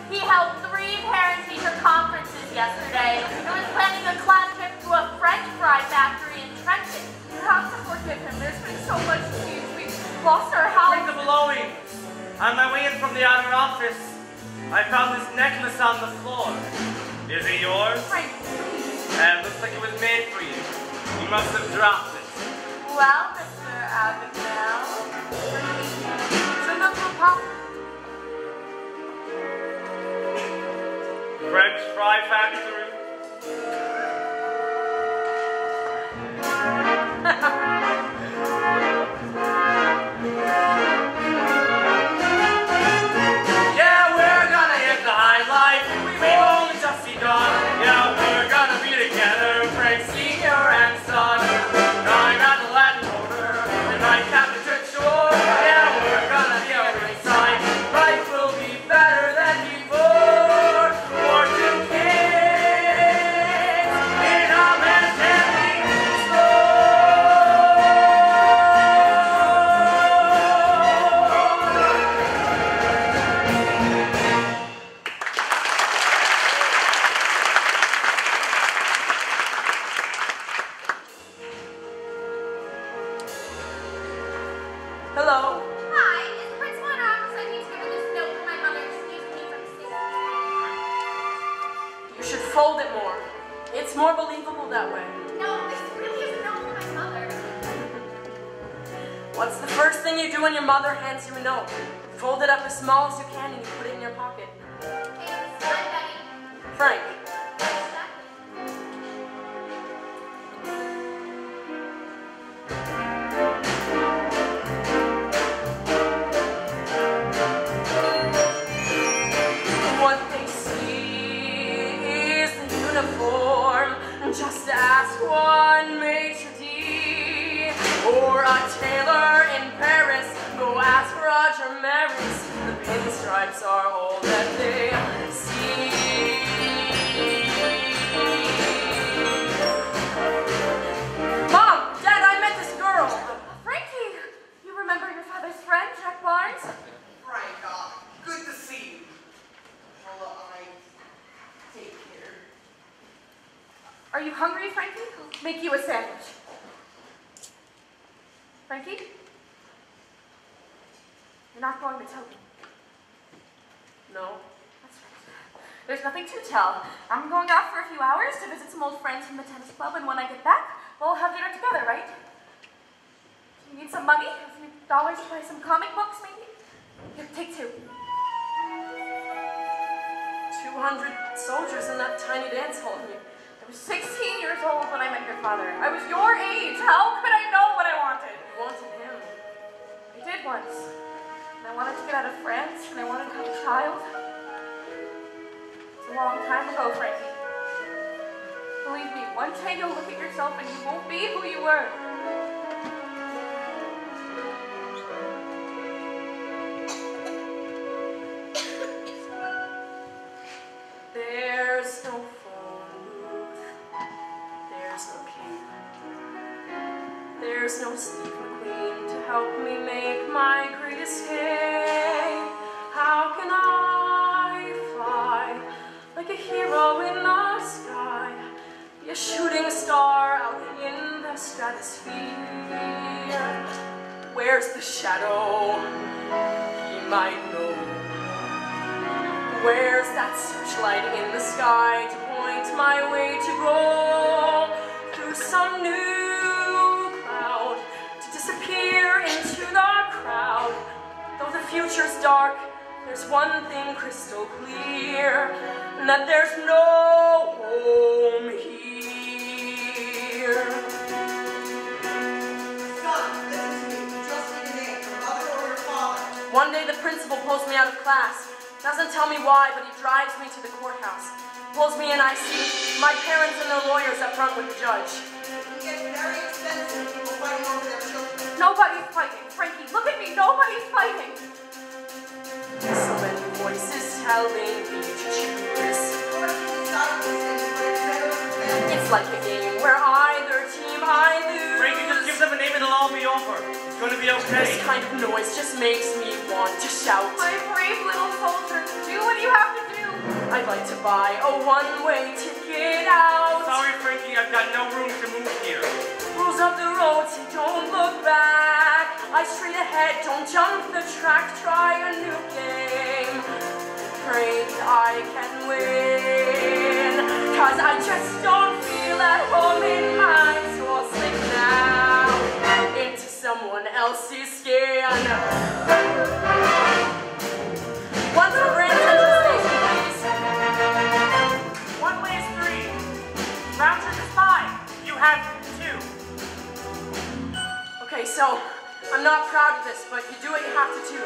He held 3 parent-teacher conferences yesterday and was planning a class trip to a French fry factory in Trenton. You have to forgive him. There's been so much cheese. We've lost our house. Bring the belongings. On my way in from the outer office, I found this necklace on the floor. Is it yours? Frank, please. It looks like it was made for you. You must have dropped it. Well, Mr. Abigail, Shouldn't have pop. French fry factory. Yeah, we're gonna hit the high life. We've only just begun. Yeah, we're gonna be together, Frank Senior and Son. I'm at the Latin Quarter, and my Catholic Church shore. Yeah, we're gonna be outside. Life will be better than before. For 2 kids in a mentally Hello. Hi, is the principal in our office? I need to give her this note for my mother. Excuse me from singing. You should fold it more. It's more believable that way. No, this really is a note for my mother. What's the first thing you do when your mother hands you a note? Fold it up as small as you can and you put it in your pocket. It's my Betty. Frank. What they see is the uniform. Just ask one maitre d' or a tailor in Paris. Go ask Roger Maris. The pinstripes are all that they see. Mom! Dad, I met this girl! Frankie, you remember your father's friend, Jack Barnes? Frank, good to see you. Well, I take care. Are you hungry, Frankie? I'll make you a sandwich. Frankie? You're not going to tell me? No. That's right. There's nothing to tell. I'm going off for a few hours to visit some old friends from the tennis club, and when I get back, we'll have dinner together, right? You need some money? A few dollars to buy some comic books, maybe? Here, take 2. 200 soldiers in that tiny dance hall. I was 16 years old when I met your father. I was your age. How could I know what I wanted? You wanted him. I did once. And I wanted to get out of France, and I wanted to have a child. It's a long time ago, Frankie. Believe me, one day you'll look at yourself and you won't be who you were. There's no phone booth. There's no king. There's no Steve McQueen to help me make my great escape. How can I fly like a hero in the sky? Be a shooting star out in the stratosphere. Where's the shadow? He might know. Where's that searchlight in the sky to point my way to go through some new cloud to disappear into the crowd? Though the future's dark, there's one thing crystal clear, and that there's no home here. Son, listen to me. Just need a name, your mother or your father. One day the principal pulls me out of class. Doesn't tell me why, but he drives me to the courthouse. Pulls me in, I see my parents and their lawyers up front with the judge. It gets very expensive, people fighting over their children. Nobody's fighting. Frankie, look at me. Nobody's fighting. So many voices telling me to choose. It's like a game where either team I lose. Frankie, just give them a name and it'll all be over. It's gonna be okay. This kind of noise just makes me want to shout. My brave little soldier, do what you have to I'd like to buy a one-way ticket out. Sorry, Frankie, I've got no room to move here. Rules of the road say don't look back. I straight ahead, don't jump the track. Try a new game. Pray I can win. 'Cause I just don't feel at home in mine. So I'll slip now into someone else's skin. One for Grand Central Station, please. One way is 3. Round trip is 5. You have 2. Okay, so I'm not proud of this, but you do what you have to do.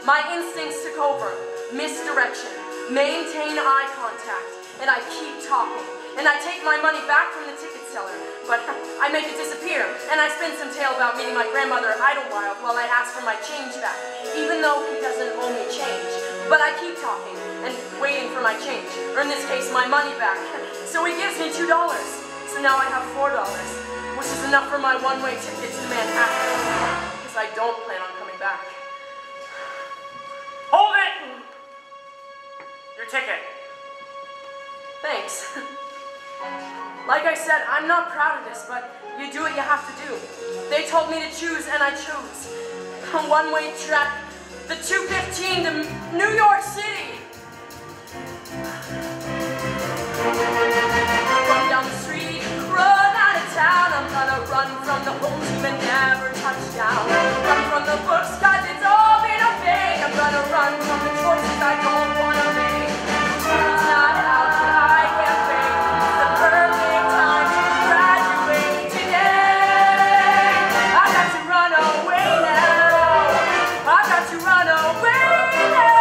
My instincts took over. Misdirection. Maintain eye contact. And I keep talking. And I take my money back from the ticket seller. But I make it disappear. And I spin some tale about meeting my grandmother at Idlewild while I ask for my change back. Even though he doesn't owe me change. But I keep talking and waiting for my change. Or in this case, my money back. So he gives me $2. So now I have $4. Which is enough for my one-way ticket to Manhattan. Because I don't plan on coming back. Hold it! Your ticket. Thanks. Like I said, I'm not proud of this, but you do what you have to do. They told me to choose, and I chose. A one-way trek, the 215 to New York City. Run down the street, run out of town. I'm gonna run from the home team and never touch down. Run from the books, 'cause it's all been a fake. I'm gonna run from the choices I don't wanna make. It's not out that I can fake. It's the perfect time to graduate today. I got to run away now. I got to run away now.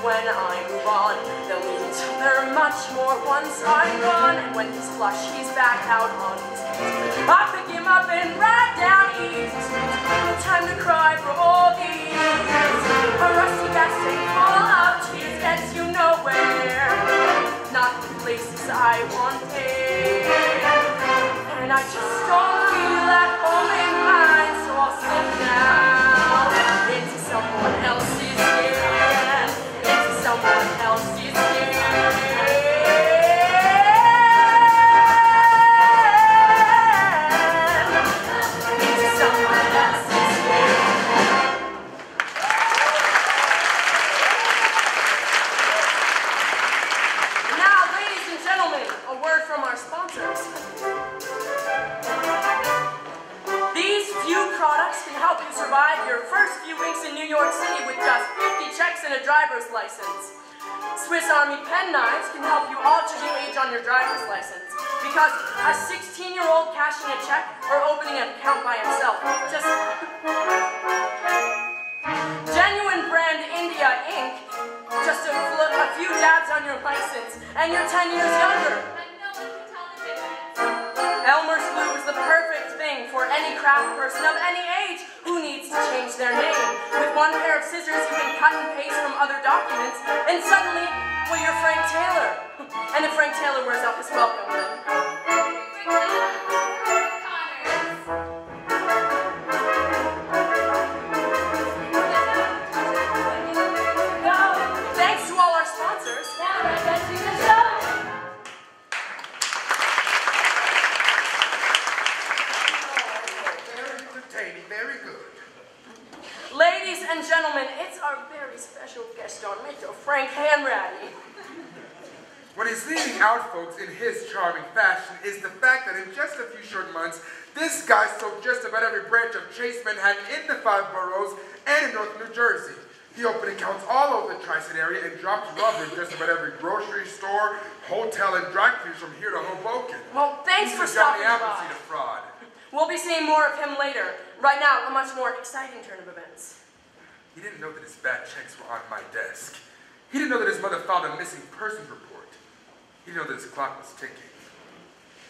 When I move on, they'll need each other much more once I'm gone. And when he's flush, he's back out on his feet. I pick him up and ride down easy street. No time to cry for all these years. A rusty gas tank full of tears gets you nowhere. Not the places I wanted. And I just don't feel at home in mine. So I'll slip now into someone else's skin. Into someone else's skin. Into someone else's skin. Now, ladies and gentlemen, a word from our sponsors. These few products can help you survive your first few weeks in New York City with just 50 checks and a driver's license. Swiss Army pen knives can help you alter the age on your driver's license. Because a 16-year-old cashing a check or opening an account by himself just... Genuine brand India ink, just a few dabs on your license, and you're 10 years younger. And no one can tell the difference. Elmer's glue is the perfect thing for any craft person of any age who needs to change their name. With one pair of scissors, you can cut and paste from other documents, and suddenly, well, you're Frank Taylor. And if Frank Taylor wears out his welcome, then... Thanks to all our sponsors. Now let's get to the show. Very entertaining, very good. Ladies and gentlemen, it's our very special guest on Mr. Frank Hanratty. What is leading out folks in his charming fashion is the fact that in just a few short months, this guy sold just about every branch of Chase Manhattan in the 5 boroughs and in North New Jersey. He opened accounts all over the Tri-State area and dropped rubber in just about every grocery store, hotel, and dry cleaners from here to Hoboken. Well, thanks for He's the Johnny stopping by. Appleseed of fraud. We'll be seeing more of him later. Right now, a much more exciting turn of events. He didn't know that his bad checks were on my desk. He didn't know that his mother filed a missing persons report. He didn't know that his clock was ticking.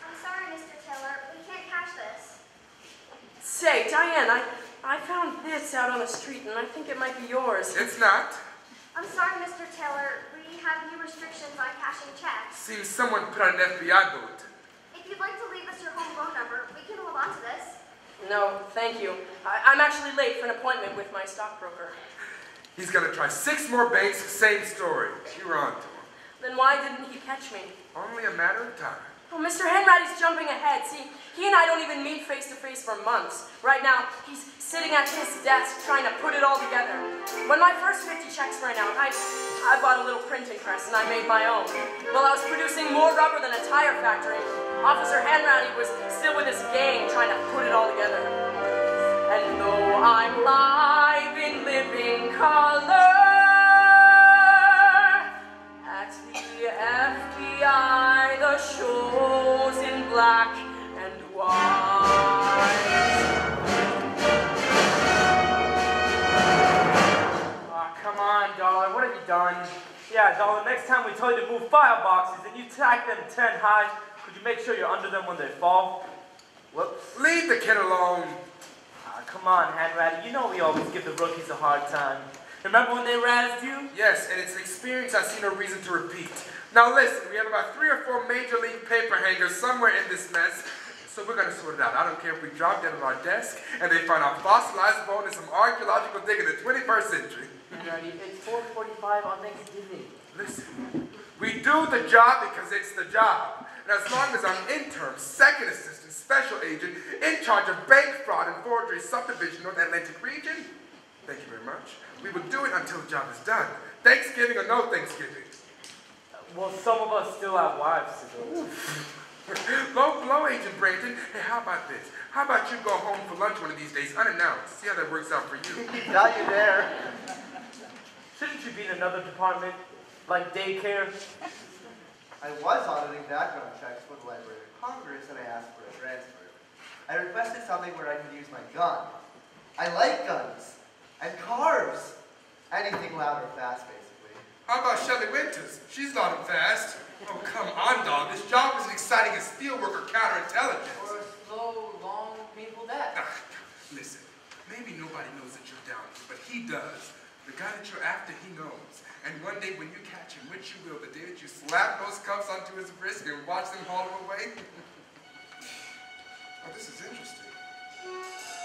I'm sorry, Mr. Taylor. We can't cash this. Say, Diane, I found this out on the street, and I think it might be yours. It's not. I'm sorry, Mr. Taylor. We have new restrictions on cashing checks. Seems someone put out an FBI bulletin. If you'd like to leave us your home phone number, we can hold on to this. No, thank you. I'm actually late for an appointment with my stockbroker. He's gonna try 6 more banks, same story. You were on to him. Then why didn't he catch me? Only a matter of time. Oh, Mr. Henratty's jumping ahead. See, he and I don't even meet face to face for months. Right now, he's sitting at his desk trying to put it all together. When my first 50 checks ran out, I bought a little printing press and I made my own. While I was producing more rubber than a tire factory, Officer Henratty was still with his gang trying to put it all together. And though I'm live in living color at the FBI, the show's in black and white. Aw, come on, Dollar, what have you done? Yeah, Dollar, next time we tell you to move file boxes and you tack them 10 high, could you make sure you're under them when they fall? Whoops. Leave the kid alone. Come on, Henratty, you know we always give the rookies a hard time. Remember when they razzed you? Yes, and it's an experience I see no reason to repeat. Now listen, we have about 3 or 4 major league paper hangers somewhere in this mess, so we're gonna sort it out. I don't care if we drop dead on our desk and they find our fossilized bone in some archaeological dig in the 21st century. Henratty, it's 4:45 on Thanksgiving. Listen, we do the job because it's the job. And as long as I'm interim, second assistant, special agent, in charge of bank fraud and forgery subdivision, North Atlantic region, thank you very much, we will do it until the job is done. Thanksgiving or no Thanksgiving. Well, some of us still have wives to go. Blow, Agent Brandon. Hey, how about this? How about you go home for lunch one of these days, unannounced? See how that works out for you. Got you there. Shouldn't you be in another department, like daycare? I was auditing background checks for the Library of Congress and I asked for a transfer. I requested something where I could use my gun. I like guns. And cars. Anything loud or fast, basically. How about Shelley Winters? She's loud and fast. Oh, come on, dog. This job isn't exciting as steelwork or counterintelligence. Or a slow, long, painful death. Listen, maybe nobody knows that you're down here, but he does. The guy that you're after, he knows. And one day when you catch him, which you will, the day that you slap those cuffs onto his wrist and watch them haul him away. Oh, this is interesting.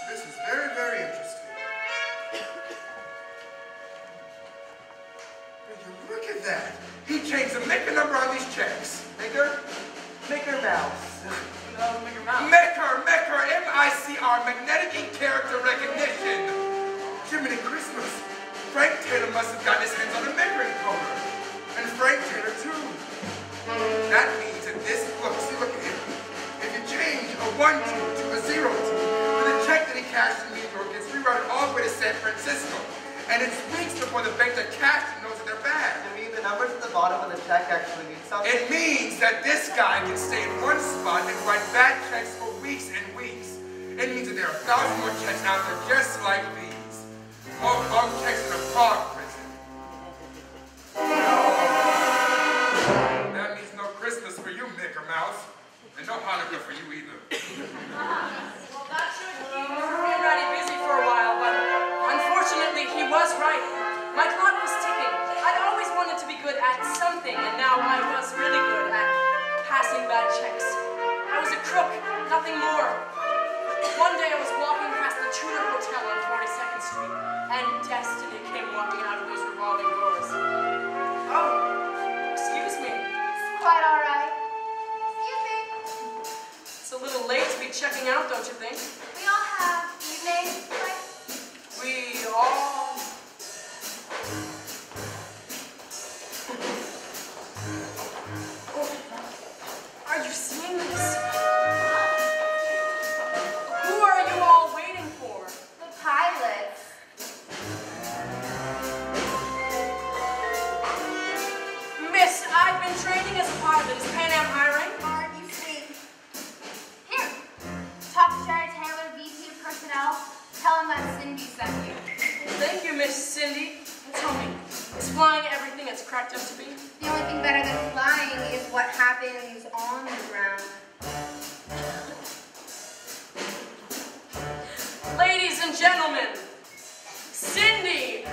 This is very, very interesting. Look at that. He changed the maker number on these checks. Maker? Maker Mouse. Maker, M-I-C-R, magnetic ink character recognition. Jiminy Christmas. Frank Taylor must have gotten his hands on the maker encoder. And Frank Taylor too. That means that this, look at him. If you change a 1-2 to a 0-2, then the check that he cashed in New York gets rerouted all the way to San Francisco. And it's weeks before the bank that cashed it knows that they're bad. You mean the numbers at the bottom of the check actually mean something? It means that this guy can stay in one spot and write bad checks for weeks and weeks. It means that there are 1,000 more checks out there just like these. More bunk checks in a frog prison. That means no Christmas for you, Micker Mouse. And no Hanukkah for you either. Well, that should keep Mr. Henratty busy for a while, but unfortunately, he was right. My clock was ticking. I'd always wanted to be good at something, and now I was really good at passing bad checks. I was a crook, nothing more. One day I was walking past the Tudor Hotel on 42nd Street, and destiny came walking out of those revolving doors. Oh, excuse me. It's quite all right. Excuse me. It's a little late to be checking out, don't you think? We all have evenings, right? We all... Oh, are you seeing this? Who are you all waiting for? The pilots. Miss, I've been training as a pilot. Is Pan Am hiring? Aren't you sweet? Here. Talk to Jerry Taylor, VP of Personnel. Tell him that Cindy sent you. Thank you, Miss Cindy. Tell me, is flying everything it's cracked up to be? The only thing better than flying is what happens on the ground. Ladies and gentlemen, Cindy,